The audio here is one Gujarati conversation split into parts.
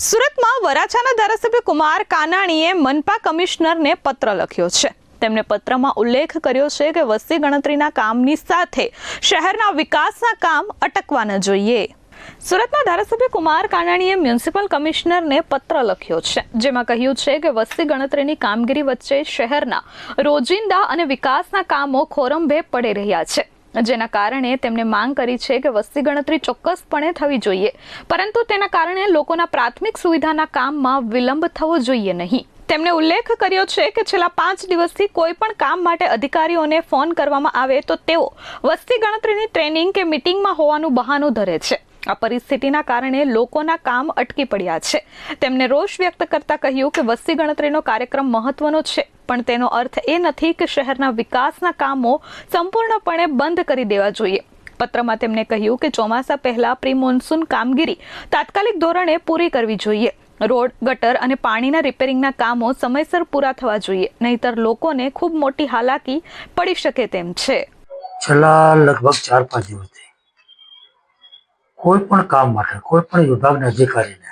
સુરતમાં વરાછાના ધારાસભ્ય કુમાર કાનાણીએ મનપા કમિશનરને પત્ર લખ્યો છે. તેમણે પત્રમાં ઉલ્લેખ કર્યો છે કે વસ્તી ગણતરીના કામની સાથે શહેરના વિકાસના કામ અટકવા ન જોઈએ. સુરતના ધારાસભ્ય કુમાર કાનાણીએ મ્યુનિસિપલ કમિશનરને પત્ર લખ્યો છે, જેમાં કહ્યું છે કે વસ્તી ગણતરીની કામગીરી વચ્ચે શહેરના રોજિંદા અને વિકાસના કામો ખોરંભે પડી રહ્યા છે, જેના કારણે તેમણે માંગ કરી છે કે વસ્તી ગણતરી ચોક્કસપણે થવી જોઈએ, પરંતુ તેના કારણે લોકોના પ્રાથમિક સુવિધાના કામમાં વિલંબ થવો જોઈએ નહીં. તેમણે ઉલ્લેખ કર્યો છે કે છેલ્લા 5 દિવસથી કોઈ પણ કામ માટે અધિકારીઓને ફોન કરવામાં આવે તો તેઓ વસ્તી ગણતરીની ટ્રેનિંગ કે મીટિંગમાં હોવાનું બહાનું ધરે છે. આ પરિસ્થિતિના કારણે લોકોના કામ અટકી પડ્યા છે. તેમણે રોષ વ્યક્ત કરતા કહ્યું કે વસ્તી ગણતરીનો કાર્યક્રમ મહત્વનો છે, પણ તેનો અર્થ એ નથી કે શહેરના વિકાસના કામો સંપૂર્ણપણે બંધ કરી દેવા જોઈએ. પત્રમાં તેમણે કહ્યું કે ચોમાસા પહેલા પ્રી મોન્સૂન કામગીરી તાત્કાલિક ધોરણે પૂરી કરવી જોઈએ. રોડ, ગટર અને પાણીના રિપેરિંગના કામો સમયસર પૂરા થવા જોઈએ, નહીતર લોકોને ખૂબ મોટી હાલાકી પડી શકે તેમ છે. છેલ્લા લગભગ 4-5 દિવસથી કોઈ પણ કામ માટે કોઈ પણ વિભાગના અધિકારીને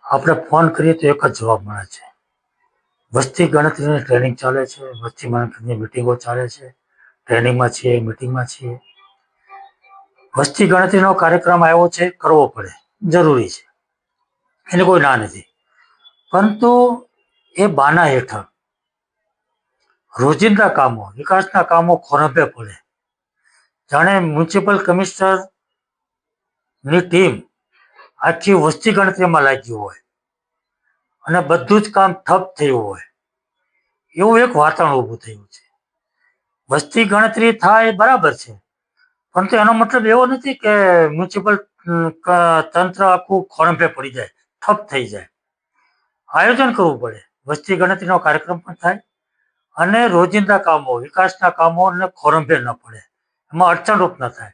આપણે ફોન કરીએ તો એક જ જવાબ મળે છે: વસ્તી ગણતરીની ટ્રેનિંગ ચાલે છે, વસ્તી ગણતરીની મિટિંગો ચાલે છે, ટ્રેનિંગમાં છીએ, મિટિંગમાં છીએ. વસ્તી ગણતરીનો કાર્યક્રમ આવ્યો છે, કરવો પડે, જરૂરી છે, એને કોઈ ના નથી. પરંતુ એ બાના હેઠળ રોજિંદા કામો, વિકાસના કામો ખોરંભે પડે. જાણે મ્યુનિસિપલ કમિશનરની ટીમ આખી વસ્તી ગણતરીમાં લાગી હોય અને બધું જ કામ ઠપ થયું હોય, એવું એક વાતાવરણ ઊભું થયું છે. વસ્તી ગણતરી થાય બરાબર છે, પરંતુ એનો મતલબ એવો નથી કે મ્યુનિસિપલ તંત્ર આખું ખોરંભે પડી જાય, ઠપ થઈ જાય. આયોજન કરવું પડે, વસ્તી ગણતરીનો કાર્યક્રમ પણ થાય અને રોજિંદા કામો, વિકાસના કામોને ખોરંભે ન પડે, એમાં અડચણરૂપ ન થાય.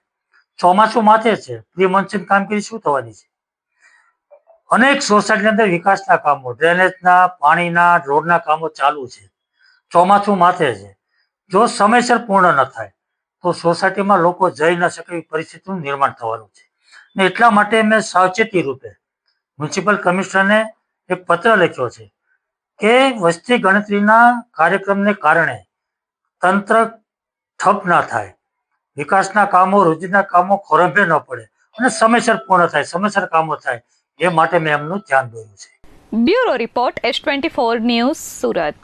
ચોમાસું માથે છે, પ્રી મોન્સૂન કામગીરી શું થવાની છે? અનેક સોસાયટીની અંદર વિકાસના કામો, ડ્રેનેજના, પાણીના, રોડના કામો ચાલુ છે. ચોમાસું માથે છે. જો સમયસર પૂર્ણ ન થાય તો સોસાયટીમાં લોકો જઈ ન શકે એવી પરિસ્થિતિનું નિર્માણ થવાનું છે. ને એટલા માટે મેં સાવચેતી રૂપે મ્યુનિસિપલ કમિશનરને એક પત્ર લખ્યો છે કે વસ્તી ગણતરીના કાર્યક્રમને કારણે તંત્ર ઠપ ના થાય, વિકાસના કામો, રોજિંદા કામો ખોરંભે ન પડે અને સમયસર પૂર્ણ થાય, સમયસર કામો થાય, એ માટે મેં એમનું ધ્યાન દોર્યું છે. Bureau report S24 news, Surat.